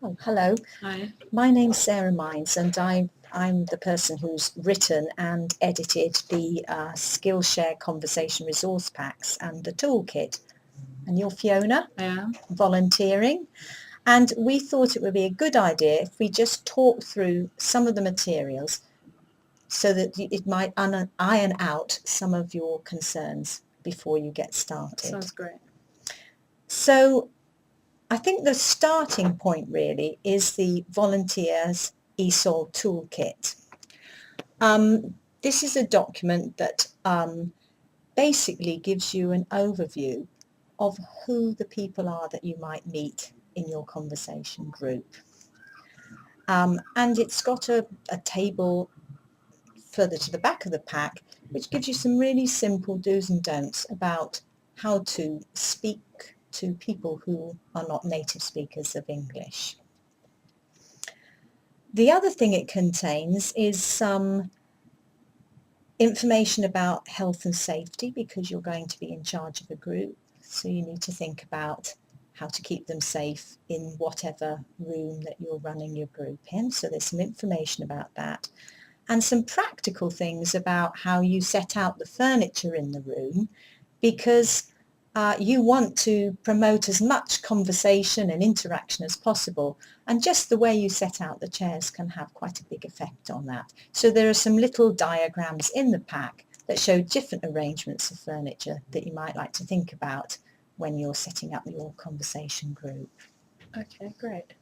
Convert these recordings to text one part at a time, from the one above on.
Oh, hello. Hi. My name's Sarah Mines, and I'm the person who's written and edited the Skillshare Conversation Resource Packs and the Toolkit. And you're Fiona, I am. volunteering. And we thought it would be a good idea if we just talked through some of the materials so that it might iron out some of your concerns before you get started. Sounds great. So I think the starting point really is the Volunteers ESOL Toolkit. This is a document that basically gives you an overview of who the people are that you might meet in your conversation group. And it's got a table further to the back of the pack which gives you some really simple do's and don'ts about how to speak to people who are not native speakers of English. The other thing it contains is some information about health and safety, because you're going to be in charge of a group, so you need to think about how to keep them safe in whatever room that you're running your group in. So there's some information about that, and some practical things about how you set out the furniture in the room, because you want to promote as much conversation and interaction as possible, and just the way you set out the chairs can have quite a big effect on that. So there are some little diagrams in the pack that show different arrangements of furniture that you might like to think about when you're setting up your conversation group. Okay, great.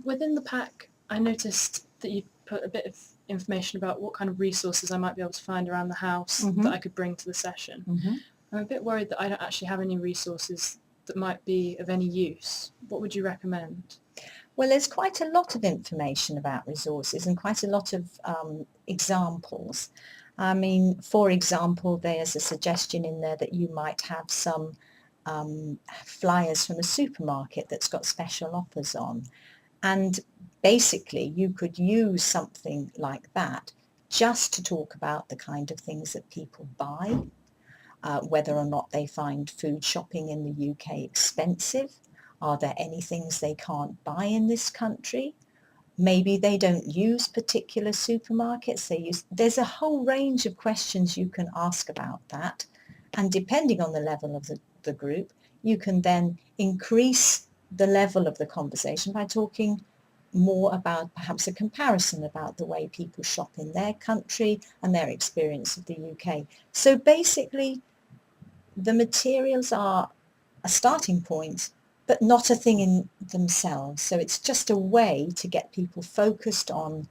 Within the pack, I noticed that you put a bit of information about what kind of resources I might be able to find around the house that I could bring to the session. I'm a bit worried that I don't actually have any resources that might be of any use. What would you recommend? Well, there's quite a lot of information about resources and quite a lot of examples. I mean, for example, there's a suggestion in there that you might have some flyers from a supermarket that's got special offers on. And basically, you could use something like that just to talk about the kind of things that people buy, whether or not they find food shopping in the UK expensive. Are there any things they can't buy in this country? Maybe they don't use particular supermarkets. There's a whole range of questions you can ask about that. And depending on the level of the group, you can then increase the level of the conversation by talking more about perhaps a comparison about the way people shop in their country and their experience of the UK. So basically, the materials are a starting point, but not a thing in themselves. So it's just a way to get people focused on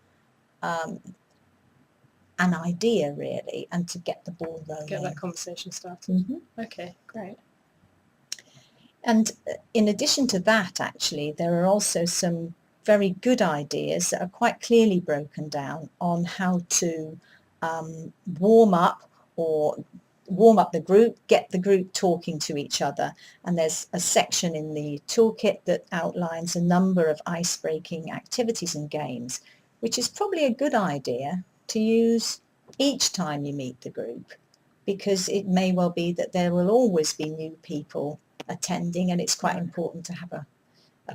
an idea, really, and to get the ball rolling. Get that conversation started. Okay, great. And in addition to that, actually, there are also some very good ideas that are quite clearly broken down on how to warm up the group, get the group talking to each other. And there's a section in the toolkit that outlines a number of ice-breaking activities and games, which is probably a good idea to use each time you meet the group, because it may well be that there will always be new people attending, and it's quite important to have a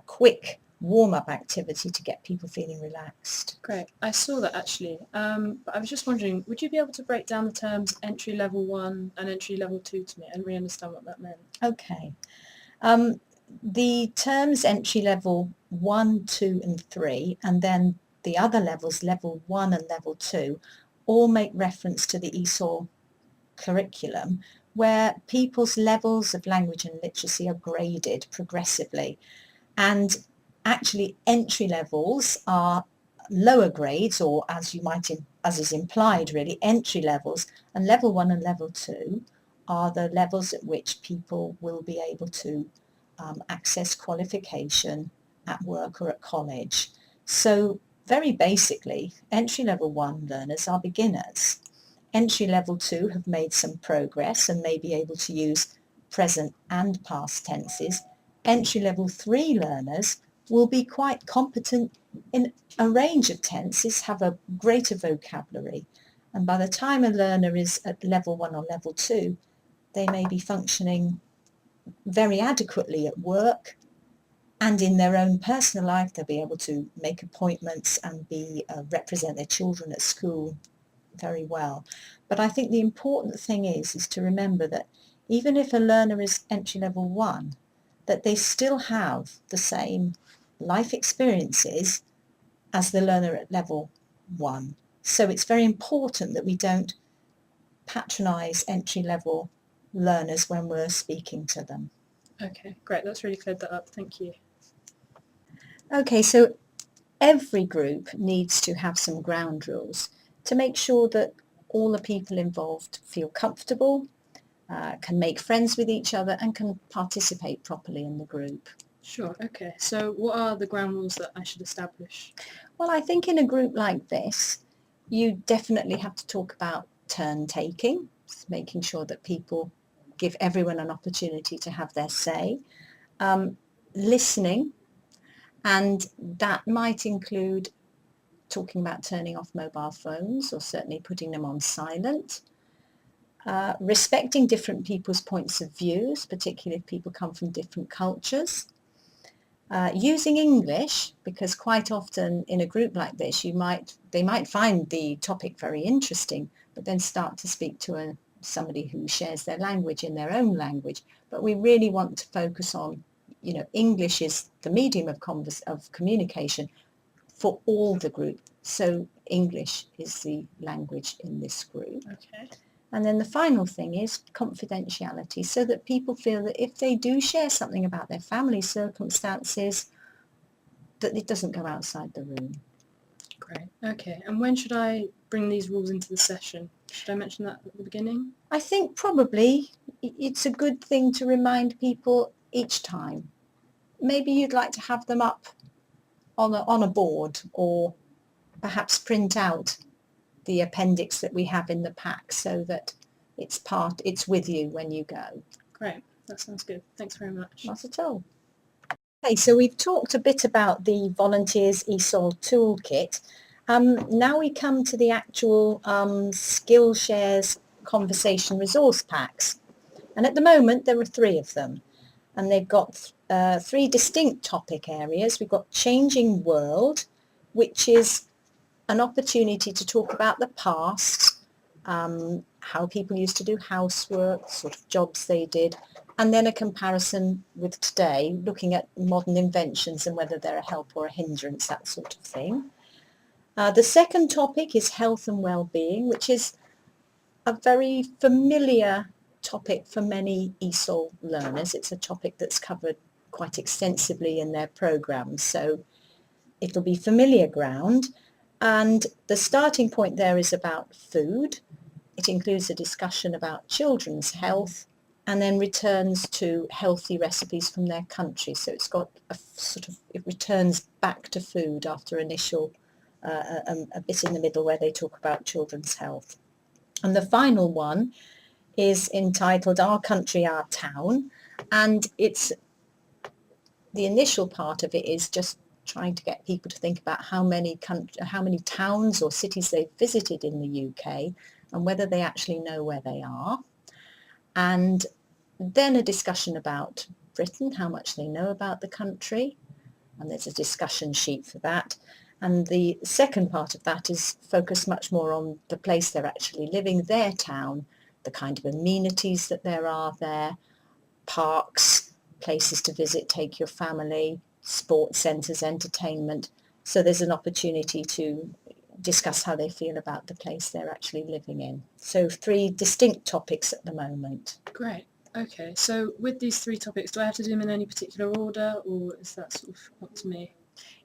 quick warm-up activity to get people feeling relaxed. Great. I saw that actually, but I was just wondering, would you be able to break down the terms entry level 1 and entry level 2 to me? I didn't really understand what that meant. Okay. The terms entry level 1, 2 and 3, and then the other levels, level 1 and level 2, all make reference to the ESOL curriculum, where people's levels of language and literacy are graded progressively. And actually entry levels are lower grades, or as is implied really, entry levels, and level 1 and level 2 are the levels at which people will be able to access qualification at work or at college. So very basically, entry level 1 learners are beginners. Entry level 2 have made some progress and may be able to use present and past tenses. Entry level 3 learners will be quite competent in a range of tenses, have a greater vocabulary, and by the time a learner is at level 1 or level 2, they may be functioning very adequately at work, And in their own personal life, they'll be able to make appointments and represent their children at school very well. But I think the important thing is to remember that even if a learner is entry level 1, that they still have the same life experiences as the learner at level 1. So it's very important that we don't patronise entry level learners when we're speaking to them. Okay, great. That's really cleared that up. Thank you. Okay, so every group needs to have some ground rules to make sure that all the people involved feel comfortable, can make friends with each other and can participate properly in the group. Sure, okay. So what are the ground rules that I should establish? Well, I think in a group like this, you definitely have to talk about turn taking, making sure that people give everyone an opportunity to have their say, listening, and that might include talking about turning off mobile phones or certainly putting them on silent, respecting different people's points of views, particularly if people come from different cultures, using English, because quite often in a group like this they might find the topic very interesting but then start to speak to somebody who shares their language in their own language. But we really want to focus on, English is the medium of communication for all the group, so English is the language in this group. Okay. And then the final thing is confidentiality, so that people feel that if they do share something about their family circumstances, that it doesn't go outside the room. Great. Okay. And when should I bring these rules into the session? Should I mention that at the beginning? I think probably it's a good thing to remind people each time. Maybe you'd like to have them up on a board, or perhaps print out the appendix that we have in the pack so that it's with you when you go. Great, that sounds good. Thanks very much. Not at all. Okay, so we've talked a bit about the Volunteers ESOL Toolkit. Now we come to the actual Skillshares Conversation Resource Packs. And at the moment there are 3 of them. And they've got 3 distinct topic areas. We've got Changing World, which is an opportunity to talk about the past, how people used to do housework, sort of jobs they did, and then a comparison with today, looking at modern inventions and whether they're a help or a hindrance, that sort of thing. The second topic is health and well-being, which is a very familiar topic for many ESOL learners. It's a topic that's covered quite extensively in their programmes, so it'll be familiar ground. And the starting point there is about food. It includes a discussion about children's health and then returns to healthy recipes from their country. So it's got it returns back to food after initial, a bit in the middle where they talk about children's health. And the final one is entitled Our Country, Our Town. And the initial part of it is just trying to get people to think about how many towns or cities they've visited in the UK and whether they actually know where they are. And then a discussion about Britain, how much they know about the country, and there's a discussion sheet for that. And the second part of that is focused much more on the place they're actually living, their town, the kind of amenities that there are there, parks, places to visit, take your family, sports centres, entertainment. So there's an opportunity to discuss how they feel about the place they're actually living in. So 3 distinct topics at the moment. Great. Okay, so with these 3 topics, do I have to do them in any particular order, or is that sort of up to me?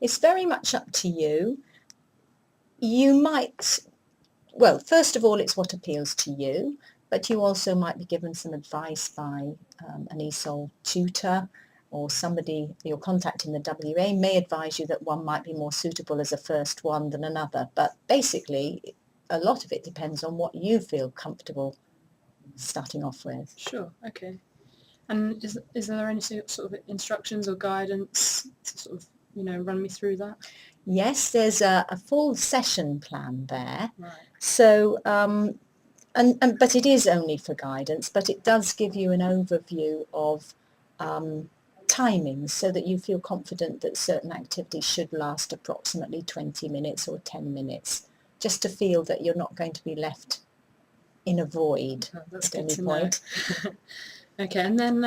It's very much up to you. You might, well, first of all, it's what appeals to you, but you also might be given some advice by an ESOL tutor, or somebody you're contacting the WA may advise you that one might be more suitable as a first one than another. But basically, a lot of it depends on what you feel comfortable starting off with. Sure, okay. And is there any sort of instructions or guidance to sort of, run me through that? Yes, there's a full session plan there. Right. So, but it is only for guidance, but it does give you an overview of timings so that you feel confident that certain activities should last approximately 20 minutes or 10 minutes, just to feel that you're not going to be left in a void That's at good any to point. know. Okay, and then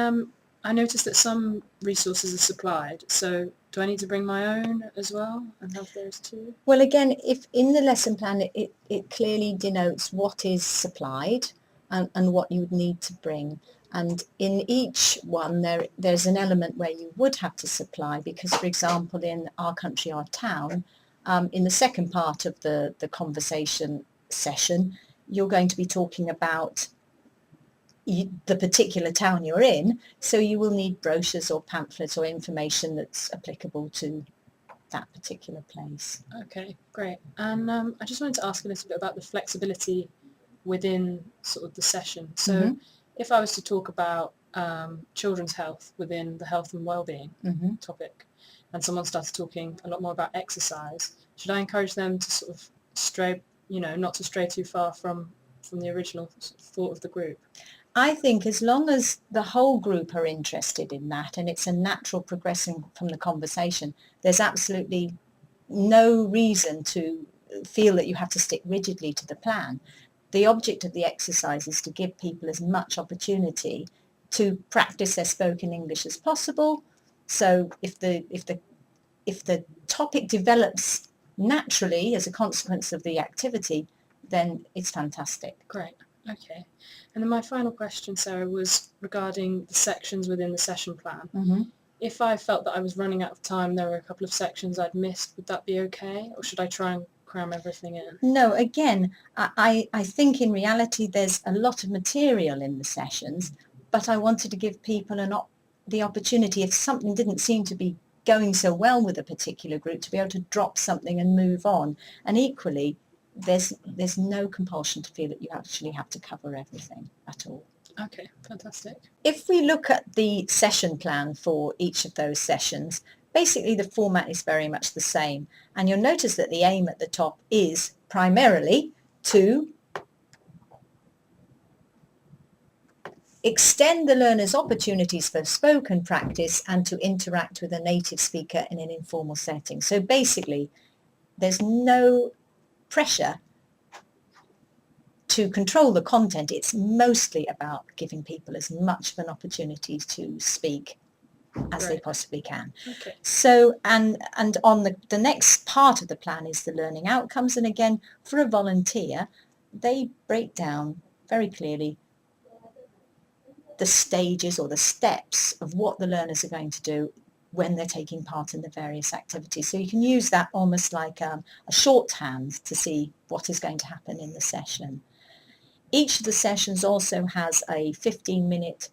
I noticed that some resources are supplied, so do I need to bring my own as well and have those too? Well, again, if in the lesson plan it clearly denotes what is supplied and what you would need to bring. And in each one, there's an element where you would have to supply, because, for example, in Our Country, Our Town, in the second part of the conversation session, you're going to be talking about the particular town you're in, so you will need brochures or pamphlets or information that's applicable to that particular place. Okay, great. And I just wanted to ask a little bit about the flexibility within sort of the session. So if I was to talk about children's health within the health and well-being topic, and someone started talking a lot more about exercise, should I encourage them to sort of stray, not to stray too far from the original sort of thought of the group? I think as long as the whole group are interested in that and it's a natural progression from the conversation, there's absolutely no reason to feel that you have to stick rigidly to the plan. The object of the exercise is to give people as much opportunity to practice their spoken English as possible. So if the topic develops naturally as a consequence of the activity, then it's fantastic. Great. Okay. And then my final question, Sarah, was regarding the sections within the session plan. If I felt that I was running out of time, there were a couple of sections I'd missed, would that be okay? Or should I try and cram everything in? No, again, I think in reality there's a lot of material in the sessions, but I wanted to give people the opportunity, if something didn't seem to be going so well with a particular group, to be able to drop something and move on. And equally, there's no compulsion to feel that you actually have to cover everything at all. Okay, fantastic. If we look at the session plan for each of those sessions, basically the format is very much the same. And you'll notice that the aim at the top is primarily to extend the learner's opportunities for spoken practice and to interact with a native speaker in an informal setting. So basically, there's no pressure to control the content. It's mostly about giving people as much of an opportunity to speak as they possibly can. Okay. So, and on the next part of the plan is the learning outcomes. And again, for a volunteer, they break down very clearly the stages or the steps of what the learners are going to do when they're taking part in the various activities. So you can use that almost like a shorthand to see what is going to happen in the session. Each of the sessions also has a 15-minute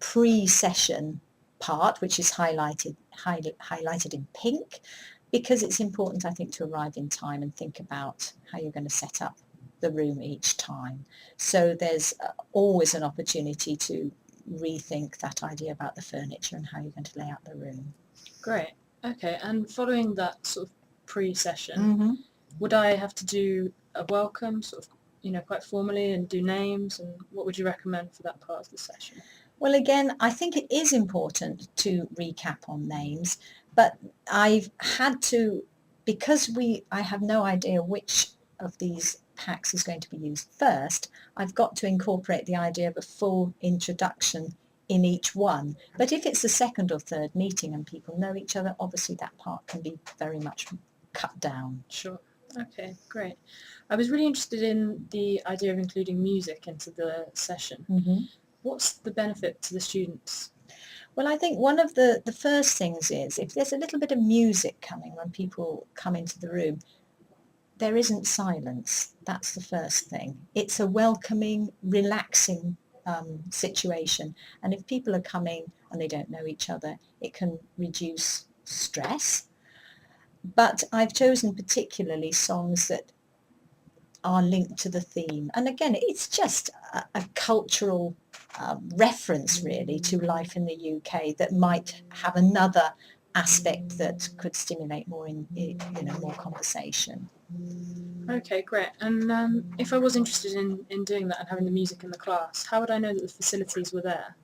pre-session part, which is highlighted in pink, because it's important, I think, to arrive in time and think about how you're going to set up the room each time. So there's always an opportunity to rethink that idea about the furniture and how you're going to lay out the room. Great. Okay, and following that sort of pre-session, would I have to do a welcome sort of, quite formally, and do names, and what would you recommend for that part of the session? Well, again, I think it is important to recap on names, but I've had to, because I have no idea which of these packs is going to be used first, I've got to incorporate the idea of a full introduction in each one. But if it's the second or third meeting and people know each other, obviously that part can be very much cut down. Sure. Okay, great. I was really interested in the idea of including music into the session. What's the benefit to the students? Well, I think one of the first things is if there's a little bit of music coming when people come into the room, there isn't silence. That's the first thing. It's a welcoming, relaxing situation. And if people are coming and they don't know each other, it can reduce stress. But I've chosen particularly songs that are linked to the theme. And again, it's just a cultural reference really to life in the UK that might have another aspect that could stimulate more more conversation. Okay, great. And if I was interested in doing that and having the music in the class, how would I know that the facilities were there?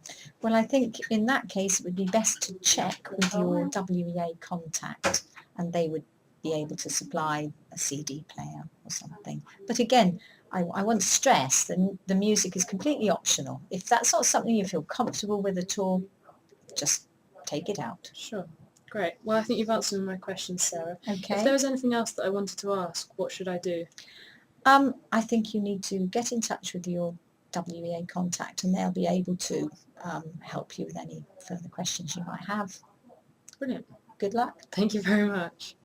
Well, I think in that case it would be best to check with your WEA contact, and they would be able to supply a CD player or something. But again, I want to stress that the music is completely optional. If that's not something you feel comfortable with at all, just take it out. Sure. Great. Well, I think you've answered my questions, Sarah. If there Okay. was anything else that I wanted to ask, what should I do? I think you need to get in touch with your WEA contact, and they'll be able to help you with any further questions you might have. Brilliant. Good luck. Thank you very much.